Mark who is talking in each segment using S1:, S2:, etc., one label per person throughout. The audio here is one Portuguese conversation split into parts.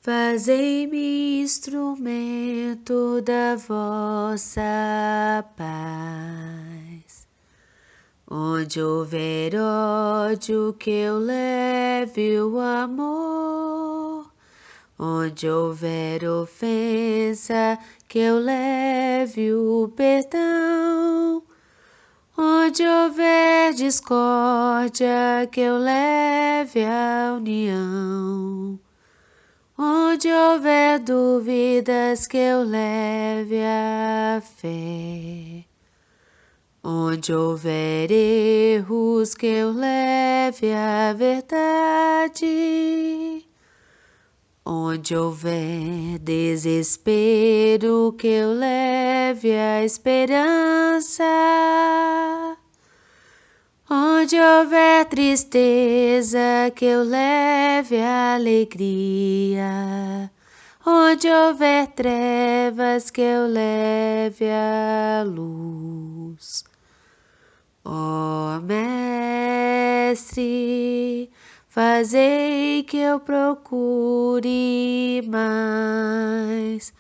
S1: Fazei-me instrumento da vossa paz. Onde houver ódio, que eu leve o amor. Onde houver ofensa, que eu leve o perdão. Onde houver discórdia, que eu leve a união. Onde houver dúvidas, que eu leve a fé. Onde houver erros, que eu leve a verdade. Onde houver desespero, que eu leve a esperança. Onde houver tristeza, que eu leve a alegria. Onde houver trevas, que eu leve a luz. Ó Mestre, fazei que eu procure mais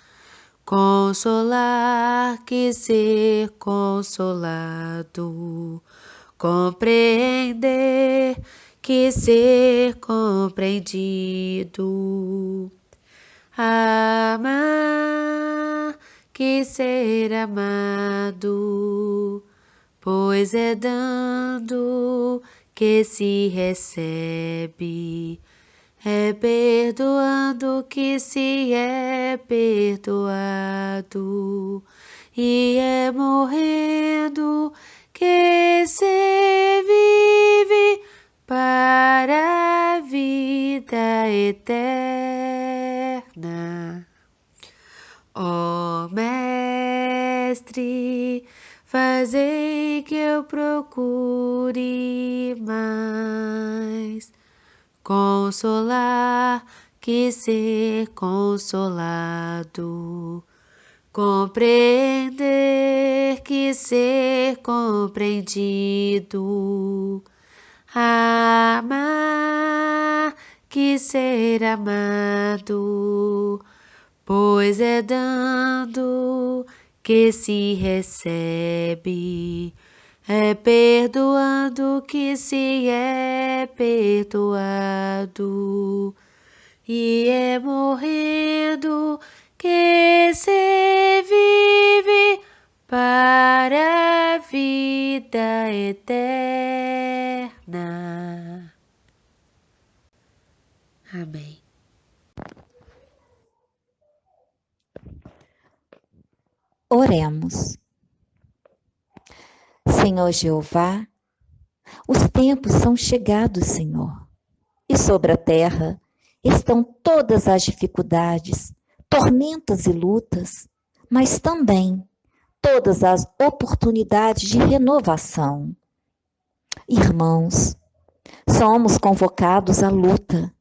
S1: consolar que ser consolado, compreender que ser compreendido, amar que ser amado, pois é dando que se recebe, é perdoando que se é perdoado, e é morrendo que se vive para a vida eterna. Ó Mestre, fazei que eu procure mais consolar que ser consolado, compreender que ser compreendido, amar que ser amado, pois é dando que se recebe, é perdoando que se é perdoado, e é morrendo que se vive para a vida eterna. Amém.
S2: Oremos. Senhor Jeová, os tempos são chegados, Senhor, e sobre a terra estão todas as dificuldades, tormentas e lutas, mas também todas as oportunidades de renovação. Irmãos, somos convocados à luta,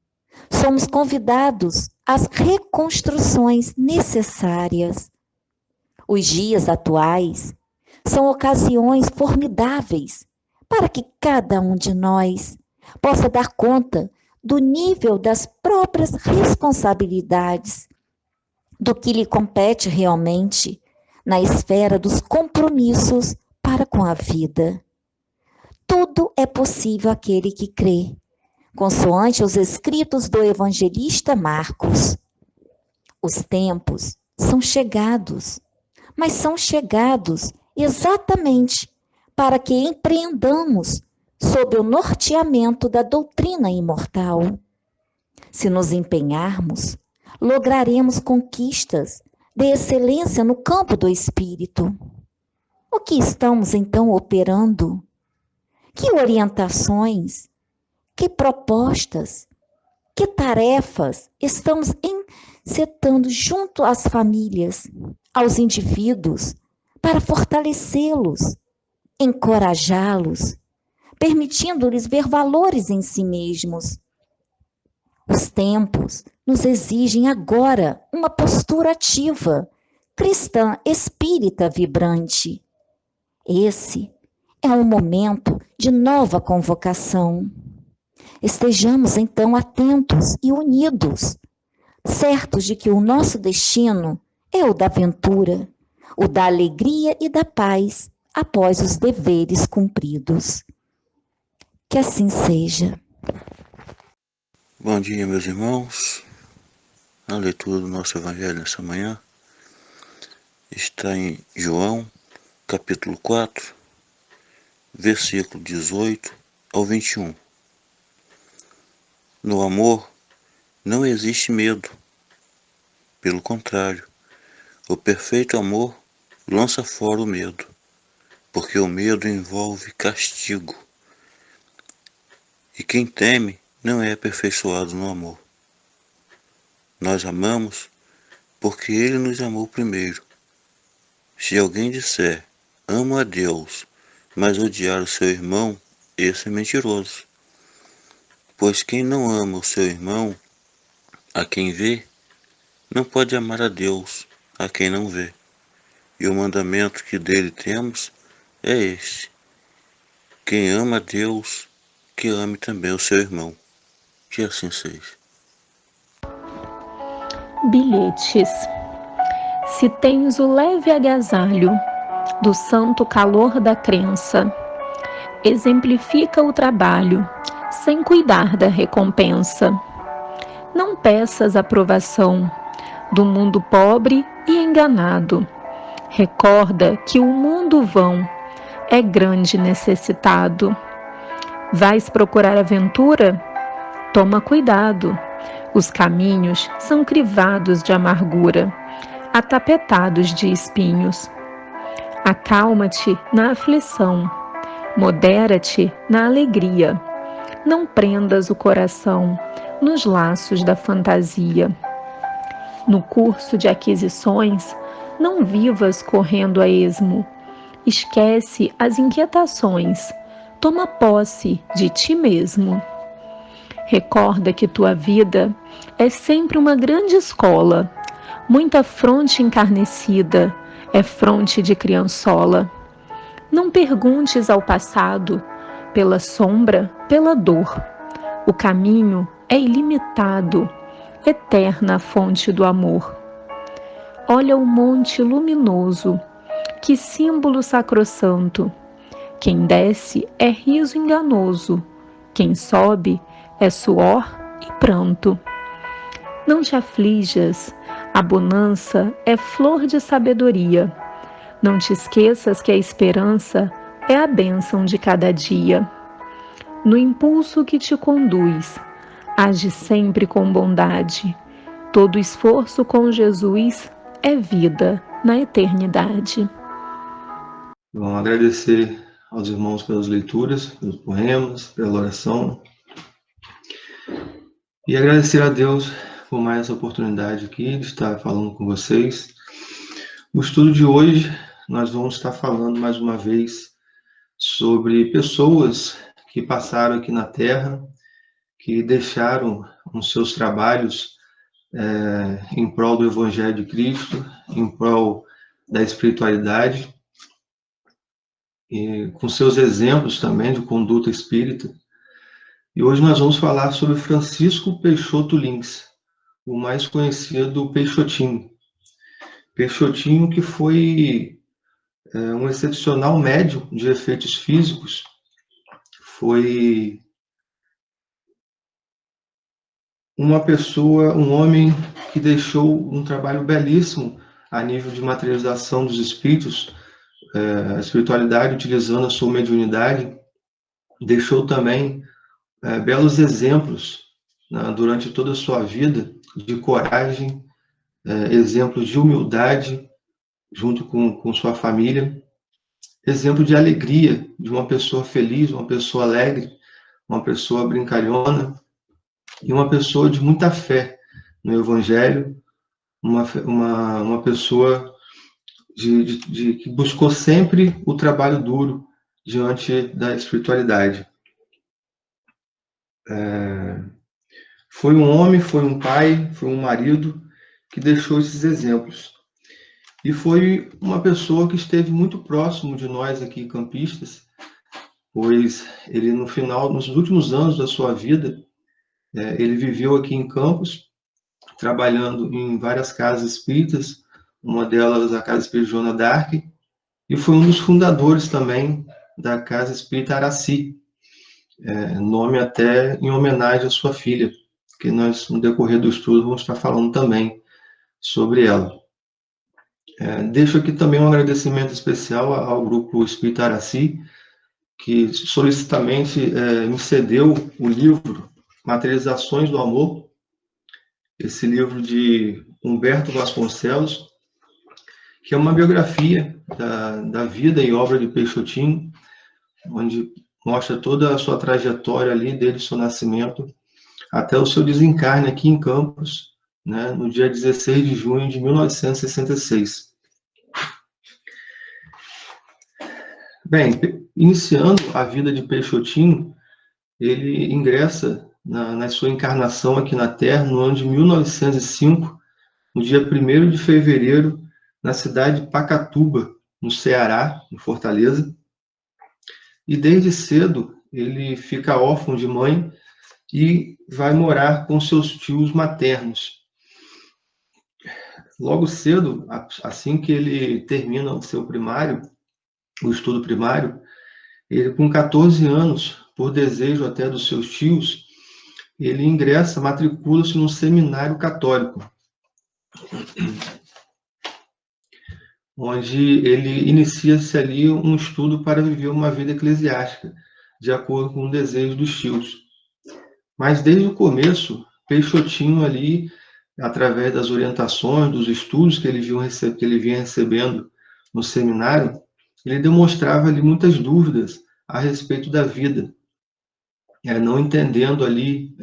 S2: somos convidados às reconstruções necessárias. Os dias atuais são ocasiões formidáveis para que cada um de nós possa dar conta do nível das próprias responsabilidades, do que lhe compete realmente na esfera dos compromissos para com a vida. Tudo é possível àquele que crê, consoante os escritos do evangelista Marcos. Os tempos são chegados, mas são chegados exatamente para que empreendamos sob o norteamento da doutrina imortal. Se nos empenharmos, lograremos conquistas de excelência no campo do espírito. O que estamos então operando? Que orientações, que propostas, que tarefas estamos encetando junto às famílias, aos indivíduos, para fortalecê-los, encorajá-los, permitindo-lhes ver valores em si mesmos. Os tempos nos exigem agora uma postura ativa, cristã, espírita, vibrante. Esse é um momento de nova convocação. Estejamos então atentos e unidos certos de que o nosso destino é o da aventura, o da alegria e da paz após os deveres cumpridos. Que assim seja.
S3: Bom dia, meus irmãos. A leitura do nosso Evangelho nessa manhã está em João, capítulo 4, versículo 18 ao 21. No amor não existe medo. Pelo contrário, o perfeito amor lança fora o medo, porque o medo envolve castigo. E quem teme não é aperfeiçoado no amor. Nós amamos porque Ele nos amou primeiro. Se alguém disser, amo a Deus, mas odiar o seu irmão, esse é mentiroso. Pois quem não ama o seu irmão, a quem vê, não pode amar a Deus, a quem não vê. E o mandamento que dele temos é este: quem ama a Deus, que ame também o seu irmão. Que assim seja.
S4: Bilhetes. Se tens o leve agasalho do santo calor da crença, exemplifica o trabalho, sem cuidar da recompensa. Não peças aprovação do mundo pobre e enganado. Recorda que o mundo vão é grande necessitado. Vais procurar aventura? Toma cuidado. Os caminhos são crivados de amargura, atapetados de espinhos. Acalma-te na aflição, modera-te na alegria. Não prendas o coração nos laços da fantasia. No curso de aquisições, não vivas correndo a esmo. Esquece as inquietações, toma posse de ti mesmo. Recorda que tua vida é sempre uma grande escola. Muita fronte encarnecida é fronte de criançola. Não perguntes ao passado, pela sombra, pela dor. O caminho é ilimitado, eterna a fonte do amor. Olha o monte luminoso, que símbolo sacrossanto. Quem desce é riso enganoso, quem sobe é suor e pranto. Não te aflijas, a bonança é flor de sabedoria. Não te esqueças que a esperança é a bênção de cada dia. No impulso que te conduz, age sempre com bondade. Todo esforço com Jesus é vida na eternidade.
S5: Vamos agradecer aos irmãos pelas leituras, pelos poemas, pela oração. E agradecer a Deus por mais essa oportunidade aqui de estar falando com vocês. No estudo de hoje, nós vamos estar falando mais uma vez sobre pessoas que passaram aqui na Terra, que deixaram os seus trabalhos em prol do Evangelho de Cristo, em prol da espiritualidade, e com seus exemplos também de conduta espírita. E hoje nós vamos falar sobre Francisco Peixoto Lins, o mais conhecido Peixotinho. Peixotinho, que foi um excepcional médium de efeitos físicos, foi uma pessoa, um homem que deixou um trabalho belíssimo a nível de materialização dos espíritos, a espiritualidade utilizando a sua mediunidade. Deixou também belos exemplos, né, durante toda a sua vida, de coragem, exemplos de humildade junto com sua família, exemplo de alegria, de uma pessoa feliz, uma pessoa alegre, uma pessoa brincalhona e uma pessoa de muita fé no Evangelho, uma pessoa que buscou sempre o trabalho duro diante da espiritualidade. Foi um homem, foi um pai, foi um marido que deixou esses exemplos. E foi uma pessoa que esteve muito próximo de nós aqui, campistas, pois ele, no final, nos últimos anos da sua vida, ele viveu aqui em Campos, trabalhando em várias casas espíritas, uma delas a Casa Espírita Joana d'Arc, e foi um dos fundadores também da Casa Espírita Araci, nome até em homenagem à sua filha, que nós, no decorrer do estudo, vamos estar falando também sobre ela. Deixo aqui também um agradecimento especial ao Grupo Espírita Araci, que solicitamente me cedeu o livro Materializações do Amor, esse livro de Humberto Vasconcelos, que é uma biografia da vida e obra de Peixotinho, onde mostra toda a sua trajetória ali, desde o seu nascimento até o seu desencarne aqui em Campos, né, no dia 16 de junho de 1966. Bem, iniciando a vida de Peixotinho, ele ingressa na sua encarnação aqui na Terra no ano de 1905, no dia 1º de fevereiro, na cidade de Pacatuba, no Ceará, em Fortaleza. E desde cedo ele fica órfão de mãe e vai morar com seus tios maternos. Logo cedo, assim que ele termina o seu primário, o estudo primário, ele com 14 anos, por desejo até dos seus tios, ele ingressa, matricula-se num seminário católico, onde ele inicia-se ali um estudo para viver uma vida eclesiástica, de acordo com o desejo dos tios. Mas desde o começo, Peixotinho ali, através das orientações, dos estudos que ele vinha recebendo no seminário, ele demonstrava ali muitas dúvidas a respeito da vida, não entendendo ali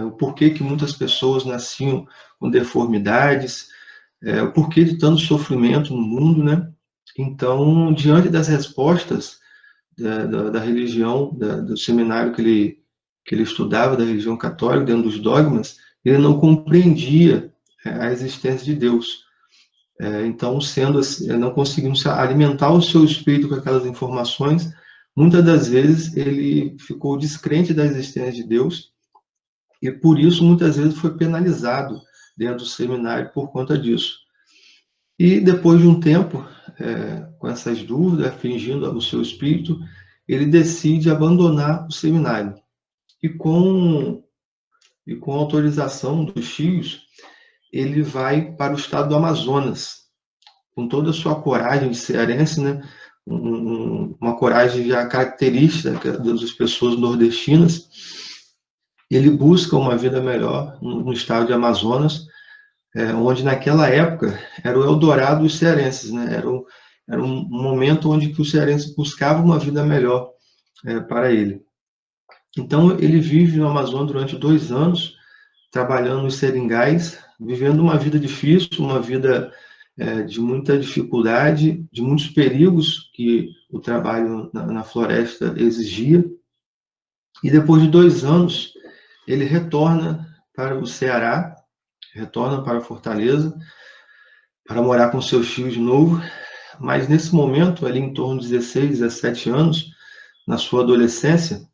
S5: o porquê que muitas pessoas nasciam com deformidades, o porquê de tanto sofrimento no mundo, né? Então, diante das respostas da religião, do seminário que ele estudava, da religião católica, dentro dos dogmas, ele não compreendia a existência de Deus. Então, sendo assim, não conseguindo alimentar o seu espírito com aquelas informações, muitas das vezes ele ficou descrente da existência de Deus e, por isso, muitas vezes foi penalizado dentro do seminário por conta disso. E, depois de um tempo, com essas dúvidas, afligindo o seu espírito, ele decide abandonar o seminário. E com autorização dos tios, ele vai para o estado do Amazonas, com toda a sua coragem de cearense, né? Uma coragem já característica das pessoas nordestinas. Ele busca uma vida melhor no estado de Amazonas, onde naquela época era o Eldorado dos cearenses, né? Era um momento onde que os cearenses buscavam uma vida melhor para ele. Então ele vive no Amazonas durante 2 anos, trabalhando nos seringais, vivendo uma vida difícil, uma vida de muita dificuldade, de muitos perigos que o trabalho na floresta exigia. E depois de 2 anos, ele retorna para o Ceará, retorna para Fortaleza, para morar com seus tios de novo. Mas nesse momento, ali em torno de 16, 17 anos, na sua adolescência,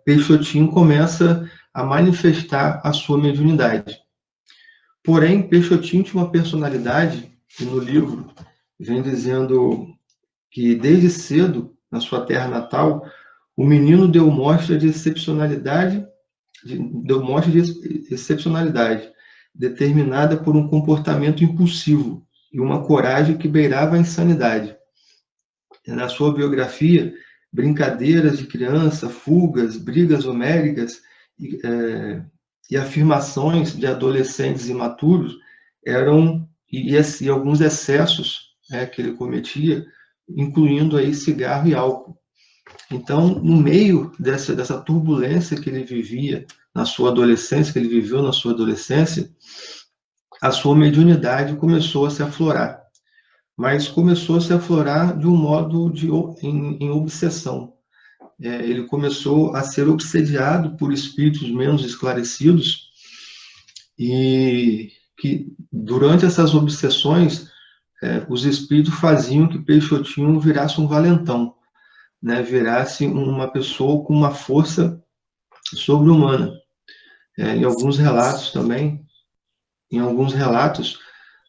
S5: Peixotinho começa a manifestar a sua mediunidade. Porém, Peixotinho tinha uma personalidade, que no livro vem dizendo que desde cedo, na sua terra natal, o menino deu mostra de excepcionalidade, determinada por um comportamento impulsivo e uma coragem que beirava a insanidade. Na sua biografia, brincadeiras de criança, fugas, brigas homéricas e afirmações de adolescentes imaturos e alguns excessos que ele cometia, incluindo aí cigarro e álcool. Então, no meio dessa turbulência que ele vivia na sua adolescência, que ele viveu na sua adolescência, a sua mediunidade começou a se aflorar. Mas começou a se aflorar de um modo em obsessão. Ele começou a ser obsediado por espíritos menos esclarecidos e que, durante essas obsessões, os espíritos faziam que Peixotinho virasse um valentão, né? Virasse uma pessoa com uma força sobre-humana. Em alguns relatos também,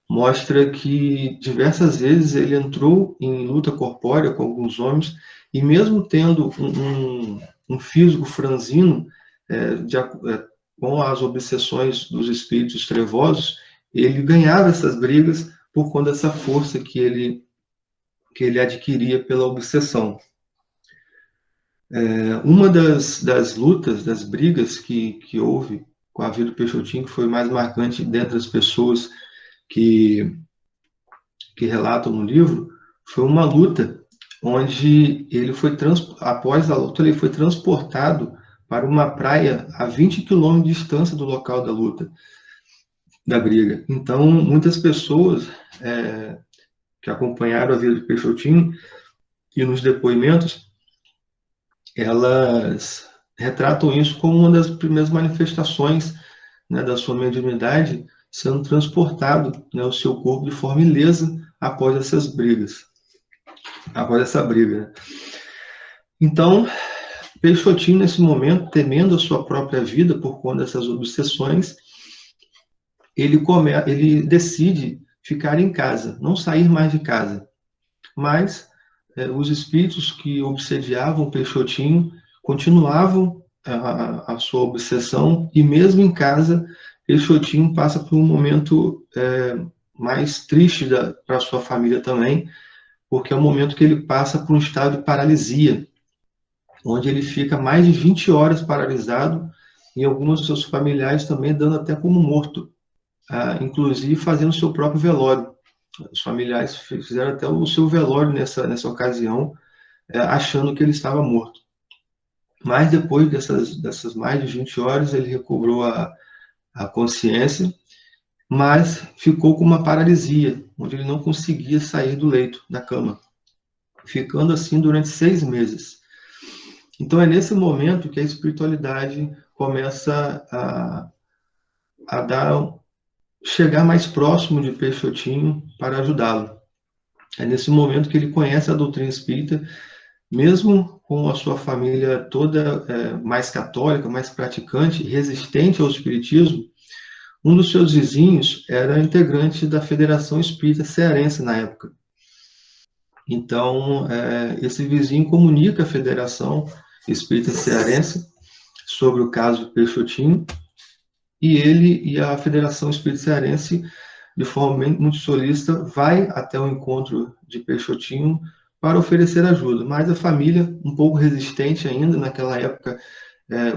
S5: mostra que diversas vezes ele entrou em luta corpórea com alguns homens, e mesmo tendo um físico franzino, com as obsessões dos espíritos trevosos, ele ganhava essas brigas por conta dessa força que ele adquiria pela obsessão. Uma das lutas, das brigas que houve com a vida do Peixotinho, que foi mais marcante dentre as pessoas que relatam no livro, foi uma luta onde após a luta, ele foi transportado para uma praia a 20 quilômetros de distância do local da luta, da briga. Então, muitas pessoas que acompanharam a vida do Peixotinho, e nos depoimentos, elas retratam isso como uma das primeiras manifestações, né, da sua mediunidade, sendo transportado, né, o seu corpo de forma ilesa após essas brigas, após essa briga. Então, Peixotinho, nesse momento, temendo a sua própria vida por conta dessas obsessões, ele decide ficar em casa, não sair mais de casa. Mas os espíritos que obsediavam Peixotinho continuavam a sua obsessão, e mesmo em casa, Peixotinho passa por um momento mais triste para a sua família também, porque é o momento que ele passa por um estado de paralisia, onde ele fica mais de 20 horas paralisado, e alguns dos seus familiares também dando até como morto, inclusive fazendo seu próprio velório. Os familiares fizeram até o seu velório nessa ocasião, achando que ele estava morto. Mas depois dessas mais de 20 horas, ele recobrou a consciência, mas ficou com uma paralisia, onde ele não conseguia sair do leito, da cama, ficando assim durante 6 meses. Então é nesse momento que a espiritualidade começa a chegar mais próximo de Peixotinho para ajudá-lo. É nesse momento que ele conhece a doutrina espírita, mesmo com a sua família toda mais católica, mais praticante, resistente ao espiritismo. Um dos seus vizinhos era integrante da Federação Espírita Cearense na época. Então, esse vizinho comunica à Federação Espírita Cearense sobre o caso do Peixotinho, e ele e a Federação Espírita Cearense, de forma muito solícita, vai até o encontro de Peixotinho para oferecer ajuda. Mas a família, um pouco resistente ainda, naquela época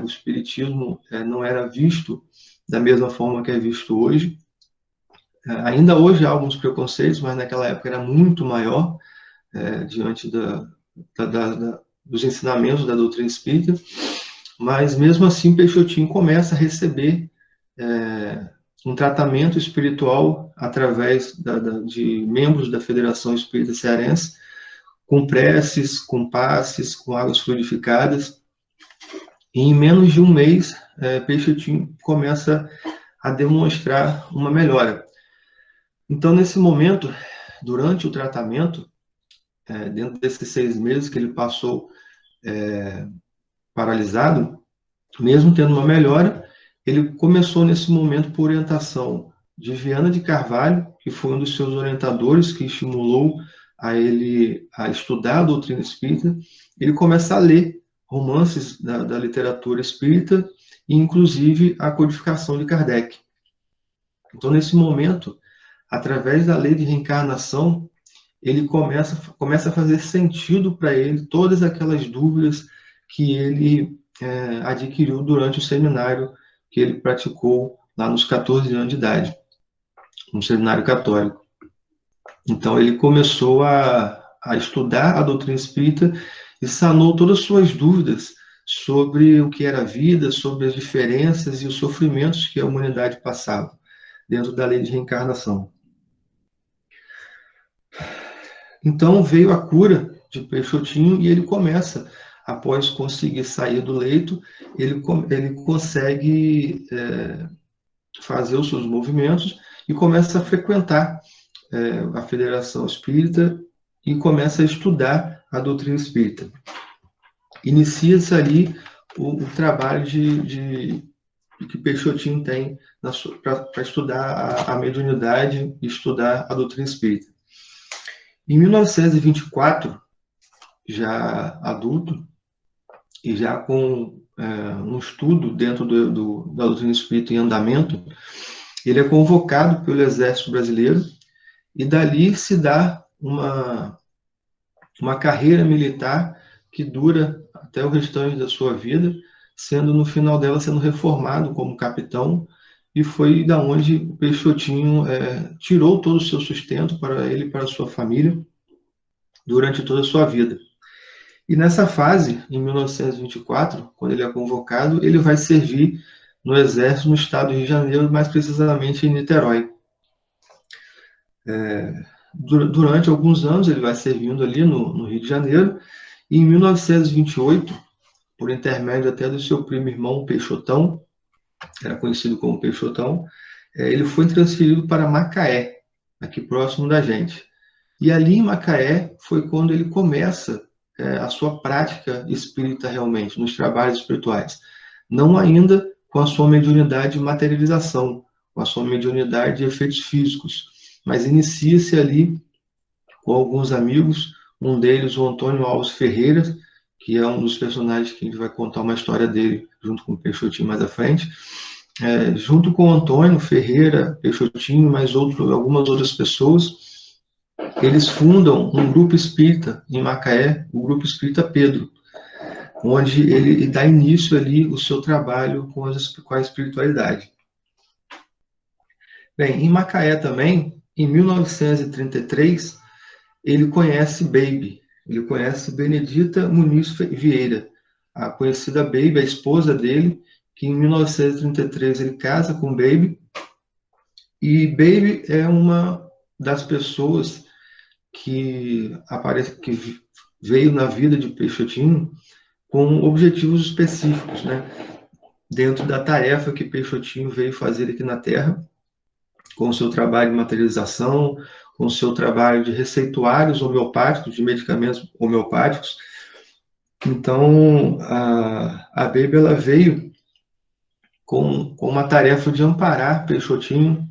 S5: o espiritismo não era visto da mesma forma que é visto hoje. Ainda hoje há alguns preconceitos, mas naquela época era muito maior, diante dos ensinamentos da doutrina espírita. Mas mesmo assim Peixotinho começa a receber um tratamento espiritual através de membros da Federação Espírita Cearense, com preces, com passes, com águas fluidificadas. E em menos de um mês, Peixotinho começa a demonstrar uma melhora. Então, nesse momento, durante o tratamento, dentro desses 6 meses que ele passou paralisado, mesmo tendo uma melhora, ele começou nesse momento por orientação de Viana de Carvalho, que foi um dos seus orientadores, que estimulou a ele a estudar a doutrina espírita. Ele começa a ler romances da literatura espírita, e inclusive a codificação de Kardec. Então, nesse momento, através da lei de reencarnação, ele começa a fazer sentido para ele todas aquelas dúvidas que ele adquiriu durante o seminário que ele praticou lá nos 14 anos de idade, no seminário católico. Então, ele começou a estudar a doutrina espírita e sanou todas as suas dúvidas sobre o que era a vida, sobre as diferenças e os sofrimentos que a humanidade passava dentro da lei de reencarnação. Então, veio a cura de Peixotinho, e ele começa, após conseguir sair do leito, ele consegue fazer os seus movimentos e começa a frequentar a Federação Espírita e começa a estudar a doutrina espírita. Inicia-se ali o trabalho de que Peixotinho tem para estudar a mediunidade e estudar a doutrina espírita. Em 1924, já adulto, e já com um estudo dentro da doutrina espírita em andamento, ele é convocado pelo Exército Brasileiro e dali se dá uma carreira militar que dura até o restante da sua vida, sendo no final dela sendo reformado como capitão, e foi da onde o Peixotinho tirou todo o seu sustento para ele e para a sua família durante toda a sua vida. E nessa fase, em 1924, quando ele é convocado, ele vai servir no Exército no estado do Rio de Janeiro, mais precisamente em Niterói. Durante alguns anos ele vai servindo ali no Rio de Janeiro, e em 1928, por intermédio até do seu primo irmão Peixotão, era conhecido como Peixotão, ele foi transferido para Macaé, aqui próximo da gente. E ali em Macaé foi quando ele começa a sua prática espírita realmente, nos trabalhos espirituais. Não ainda com a sua mediunidade de materialização, com a sua mediunidade de efeitos físicos, mas inicia-se ali com alguns amigos, um deles o Antônio Alves Ferreira, que é um dos personagens que a gente vai contar uma história dele junto com o Peixotinho mais à frente. Junto com o Antônio Ferreira, Peixotinho, mais algumas outras pessoas, eles fundam um grupo espírita em Macaé, o Grupo Espírita Pedro, onde ele dá início ali o seu trabalho com a espiritualidade. Bem, em Macaé também, em 1933, ele conhece Baby, ele conhece Benedita Muniz Vieira, a conhecida Baby, a esposa dele, que em 1933 ele casa com Baby, e Baby é uma das pessoas que veio na vida de Peixotinho com objetivos específicos, né? Dentro da tarefa que Peixotinho veio fazer aqui na Terra, com o seu trabalho de materialização, com o seu trabalho de receituários homeopáticos, de medicamentos homeopáticos. Então, a Baby ela veio com uma tarefa de amparar Peixotinho,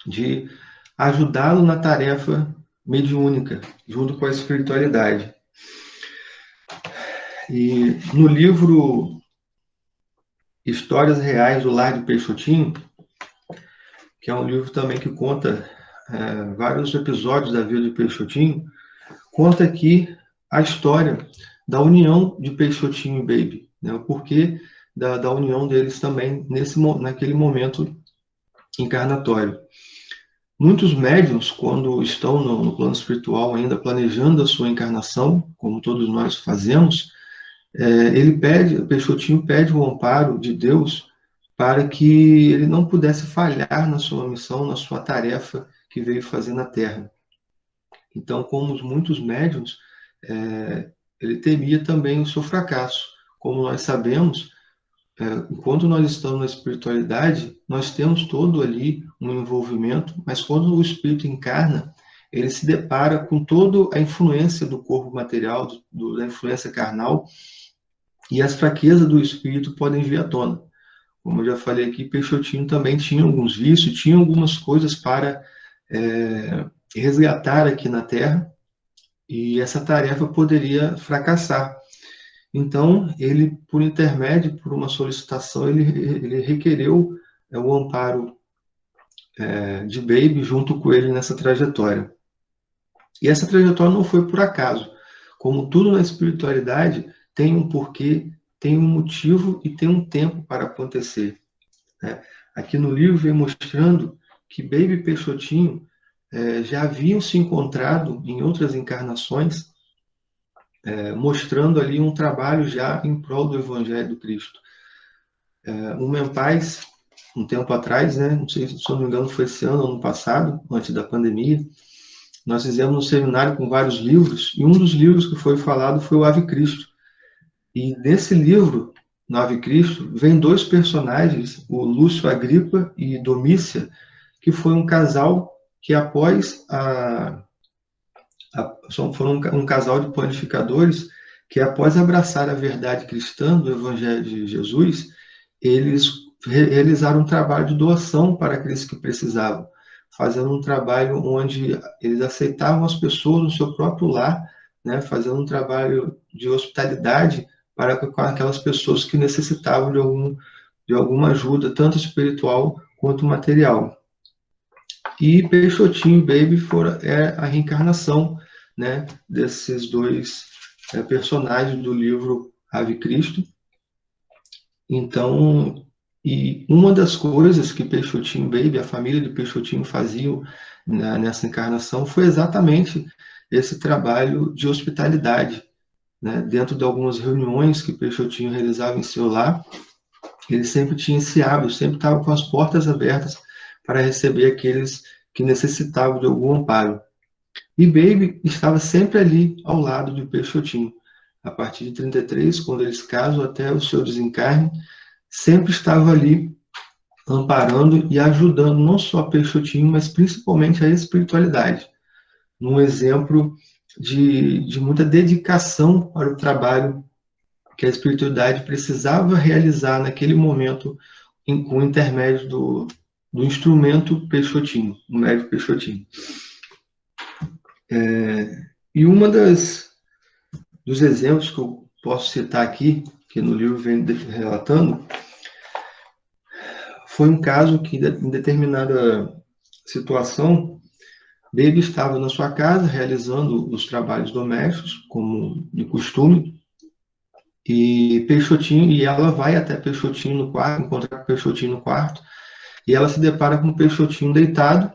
S5: de ajudá-lo na tarefa mediúnica, junto com a espiritualidade. E no livro Histórias Reais do Lar de Peixotinho, que é um livro também que conta vários episódios da vida de Peixotinho, conta aqui a história da união de Peixotinho e Baby, né? O porquê da união deles também naquele momento encarnatório. Muitos médiuns, quando estão no plano espiritual ainda planejando a sua encarnação, como todos nós fazemos, Peixotinho pede o amparo de Deus para que ele não pudesse falhar na sua missão, na sua tarefa que veio fazer na Terra. Então, como muitos médiuns, ele temia também o seu fracasso. Como nós sabemos, enquanto nós estamos na espiritualidade, nós temos todo ali um envolvimento, mas quando o espírito encarna, ele se depara com toda a influência do corpo material, da influência carnal, e as fraquezas do espírito podem vir à tona. Como eu já falei aqui, Peixotinho também tinha alguns vícios, tinha algumas coisas para resgatar aqui na Terra, e essa tarefa poderia fracassar. Então, ele, por intermédio, por uma solicitação, ele requereu o amparo de Baby junto com ele nessa trajetória. E essa trajetória não foi por acaso. Como tudo na espiritualidade, tem um porquê, tem um motivo e tem um tempo para acontecer, né? Aqui no livro vem mostrando que Baby e Peixotinho já haviam se encontrado em outras encarnações, mostrando ali um trabalho já em prol do Evangelho do Cristo. O Mempaz, um tempo atrás, né, não sei se eu não me engano foi esse ano passado, antes da pandemia, nós fizemos um seminário com vários livros, e um dos livros que foi falado foi o Ave Cristo. E nesse livro, no Ave Cristo, vem dois personagens, o Lúcio Agripa e Domícia, que foi um casal que após foram um casal de panificadores que após abraçar a verdade cristã do Evangelho de Jesus, eles realizaram um trabalho de doação para aqueles que precisavam, fazendo um trabalho onde eles aceitavam as pessoas no seu próprio lar, né, fazendo um trabalho de hospitalidade para aquelas pessoas que necessitavam de alguma ajuda, tanto espiritual quanto material. E Peixotinho e Baby é a reencarnação, né, desses dois personagens do livro Ave Cristo. Então, e uma das coisas que Peixotinho e Baby, a família de Peixotinho, faziam nessa encarnação foi exatamente esse trabalho de hospitalidade, né? Dentro de algumas reuniões que Peixotinho realizava em seu lar, ele sempre tinha esse hábito, sempre estava com as portas abertas para receber aqueles que necessitavam de algum amparo. E Baby estava sempre ali ao lado de Peixotinho. A partir de 33, quando eles casam, até o seu desencarne, sempre estava ali amparando e ajudando não só Peixotinho, mas principalmente a espiritualidade. Um exemplo de muita dedicação para o trabalho que a espiritualidade precisava realizar naquele momento com o intermédio do instrumento Peixotinho, o médico Peixotinho. E dos exemplos que eu posso citar aqui, que no livro vem relatando, foi um caso que, em determinada situação, Baby estava na sua casa realizando os trabalhos domésticos, como de costume, e ela vai até Peixotinho no quarto, encontra Peixotinho no quarto, e ela se depara com Peixotinho deitado,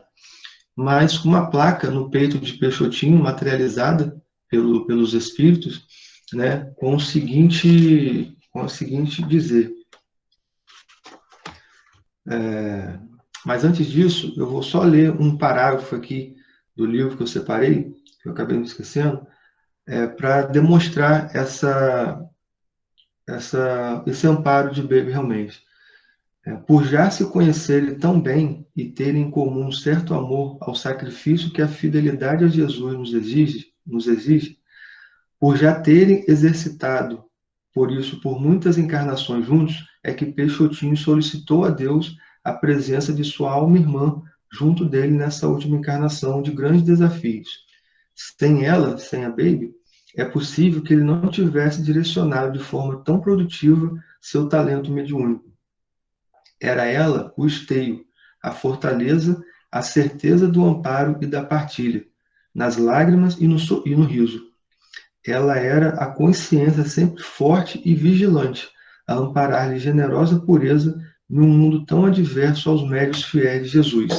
S5: mas com uma placa no peito de Peixotinho, materializada pelos espíritos, né, com o seguinte dizer. Mas antes disso, eu vou só ler um parágrafo aqui do livro que eu separei, que eu acabei me esquecendo, para demonstrar esse amparo de Baby realmente. Por já se conhecerem tão bem e terem em comum um certo amor ao sacrifício que a fidelidade a Jesus nos exige, por já terem exercitado por isso por muitas encarnações juntos, é que Peixotinho solicitou a Deus a presença de sua alma irmã junto dele nessa última encarnação de grandes desafios. Sem ela, sem a Baby, é possível que ele não tivesse direcionado de forma tão produtiva seu talento mediúnico. Era ela o esteio, a fortaleza, a certeza do amparo e da partilha, nas lágrimas e no riso. Ela era a consciência sempre forte e vigilante, a amparar-lhe generosa pureza num mundo tão adverso aos médios fiéis de Jesus.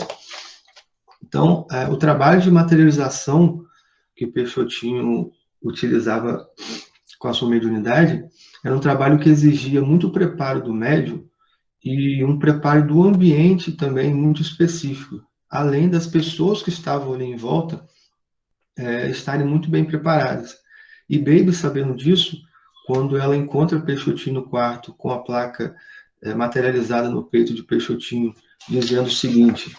S5: Então, o trabalho de materialização que Peixotinho utilizava com a sua mediunidade era um trabalho que exigia muito preparo do médium e um preparo do ambiente também muito específico, além das pessoas que estavam ali em volta estarem muito bem preparadas. E Baby, sabendo disso, quando ela encontra Peixotinho no quarto com a placa materializada no peito de Peixotinho, dizendo o seguinte: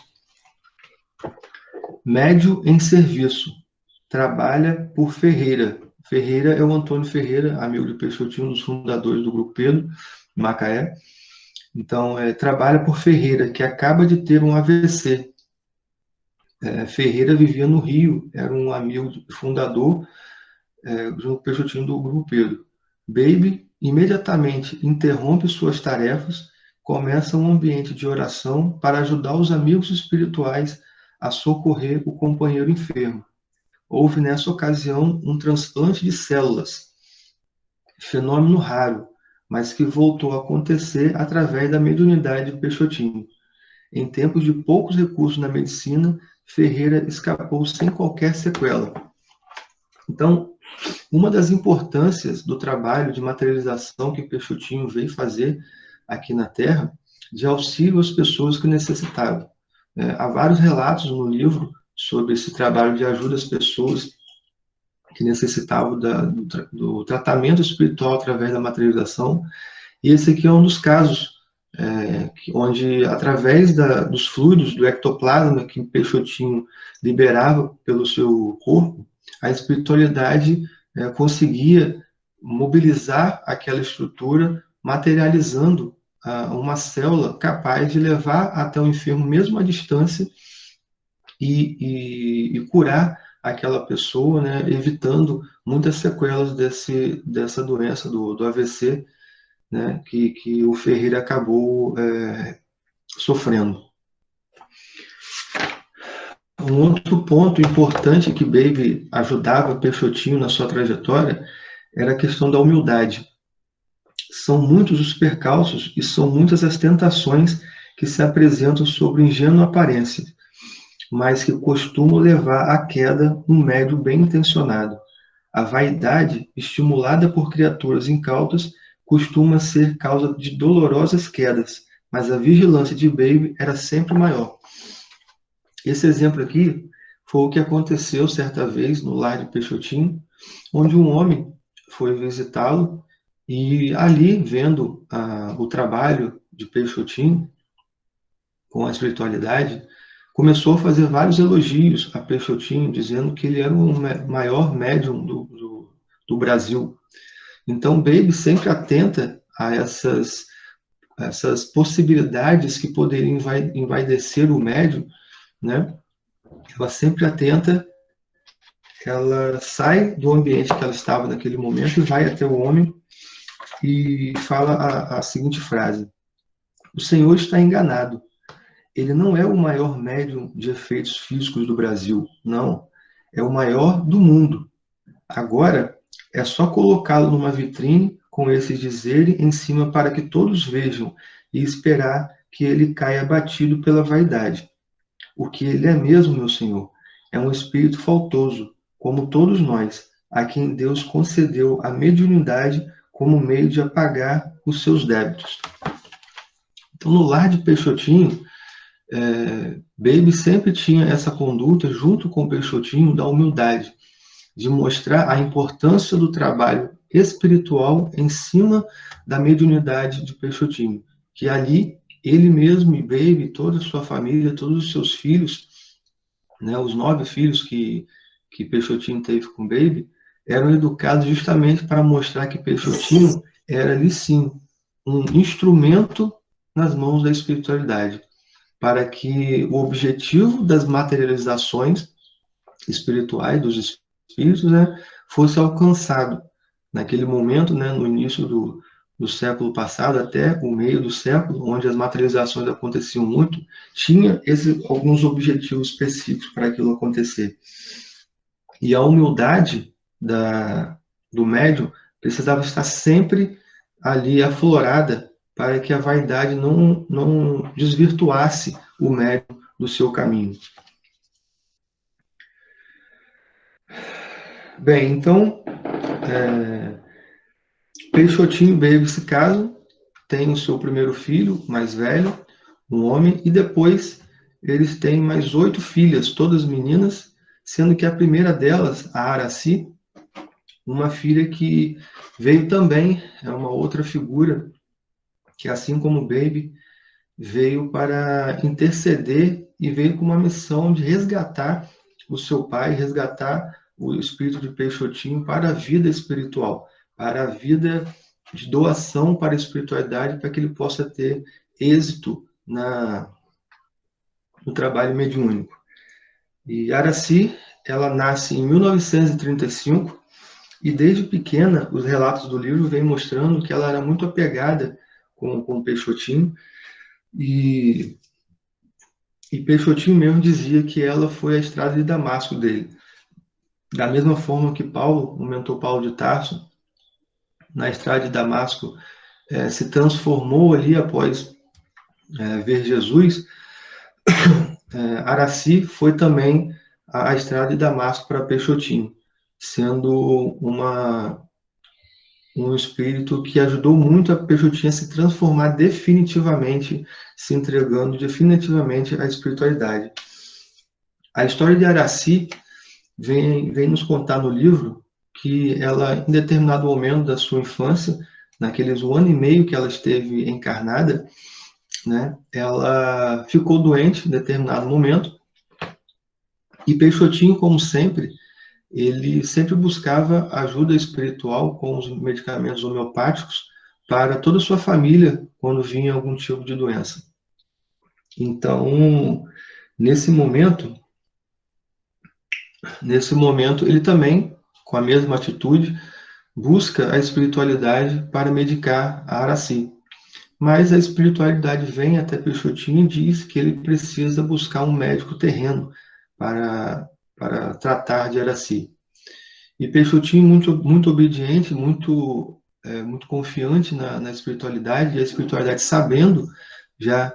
S5: médio em serviço, trabalha por Ferreira. Ferreira é o Antônio Ferreira, amigo de Peixotinho, um dos fundadores do Grupo Pedro, Macaé. Então, trabalha por Ferreira, que acaba de ter um AVC. Ferreira vivia no Rio, era um amigo fundador, junto com Peixotinho do Grupo Pedro. Baby imediatamente interrompe suas tarefas, começa um ambiente de oração para ajudar os amigos espirituais a socorrer o companheiro enfermo. Houve nessa ocasião um transplante de células, fenômeno raro, mas que voltou a acontecer através da mediunidade de Peixotinho. Em tempos de poucos recursos na medicina, Ferreira escapou sem qualquer sequela. Então, uma das importâncias do trabalho de materialização que Peixotinho veio fazer aqui na Terra, de auxílio às pessoas que necessitavam. Há vários relatos no livro sobre esse trabalho de ajuda às pessoas que necessitavam do tratamento espiritual através da materialização. E esse aqui é um dos casos onde, através dos fluidos do ectoplasma que Peixotinho liberava pelo seu corpo, a espiritualidade conseguia mobilizar aquela estrutura, materializando uma célula capaz de levar até o enfermo, mesmo à distância, e curar aquela pessoa, né, evitando muitas sequelas dessa doença, do AVC, né, que o Ferreira acabou sofrendo. Um outro ponto importante que Baby ajudava Peixotinho na sua trajetória era a questão da humildade. São muitos os percalços e são muitas as tentações que se apresentam sobre ingênua aparência, mas que costumam levar à queda um médium bem intencionado. A vaidade, estimulada por criaturas incautas, costuma ser causa de dolorosas quedas, mas a vigilância de Baby era sempre maior. Esse exemplo aqui foi o que aconteceu certa vez no lar de Peixotinho, onde um homem foi visitá-lo e ali, vendo o trabalho de Peixotinho com a espiritualidade, começou a fazer vários elogios a Peixotinho, dizendo que ele era o maior médium do Brasil. Então, Baby, sempre atenta a essas possibilidades que poderiam envaidecer o médium, né? Ela sempre atenta, ela sai do ambiente que ela estava naquele momento e vai até o homem e fala a seguinte frase: o Senhor está enganado. Ele não é o maior médium de efeitos físicos do Brasil, não. É o maior do mundo. Agora, é só colocá-lo numa vitrine com esses dizeres em cima para que todos vejam e esperar que ele caia abatido pela vaidade. O que ele é mesmo, meu Senhor, é um espírito faltoso, como todos nós, a quem Deus concedeu a mediunidade como meio de apagar os seus débitos. Então, no lar de Peixotinho, Baby sempre tinha essa conduta, junto com Peixotinho, da humildade, de mostrar a importância do trabalho espiritual em cima da mediunidade de Peixotinho, que ali ele mesmo e Baby, toda a sua família, todos os seus filhos, né, os 9 filhos que Peixotinho teve com Baby, eram educados justamente para mostrar que Peixotinho era ali sim um instrumento nas mãos da espiritualidade, para que o objetivo das materializações espirituais dos espíritos, né, fosse alcançado. Naquele momento, né, no início do século passado até o meio do século, onde as materializações aconteciam muito, tinha alguns objetivos específicos para aquilo acontecer. E a humildade do médium precisava estar sempre ali aflorada para que a vaidade não desvirtuasse o médium do seu caminho. Bem, então, Peixotinho e Baby se casam, tem o seu primeiro filho, mais velho, um homem, e depois eles têm mais 8 filhas, todas meninas, sendo que a primeira delas, a Araci, uma filha que veio também, é uma outra figura, que assim como Baby, veio para interceder e veio com uma missão de resgatar o seu pai, resgatar o espírito de Peixotinho para a vida espiritual, para a vida de doação para a espiritualidade, para que ele possa ter êxito no trabalho mediúnico. E Araci, ela nasce em 1935 e desde pequena os relatos do livro vêm mostrando que ela era muito apegada com Peixotinho e Peixotinho mesmo dizia que ela foi a estrada de Damasco dele. Da mesma forma que Paulo, o mentor Paulo de Tarso, na estrada de Damasco, se transformou ali após ver Jesus, Araci foi também a estrada de Damasco para Peixotinho, sendo um espírito que ajudou muito a Peixotinho a se transformar definitivamente, se entregando definitivamente à espiritualidade. A história de Araci vem nos contar no livro que ela, em determinado momento da sua infância, naqueles 1 ano e meio que ela esteve encarnada, né, ela ficou doente em determinado momento, e Peixotinho, como sempre, ele sempre buscava ajuda espiritual com os medicamentos homeopáticos para toda a sua família quando vinha algum tipo de doença. Então, nesse momento, ele também, com a mesma atitude, busca a espiritualidade para medicar a Araci. Mas a espiritualidade vem até Peixotinho e diz que ele precisa buscar um médico terreno para tratar de Araci. E Peixotinho, muito obediente, muito confiante na espiritualidade, e a espiritualidade sabendo já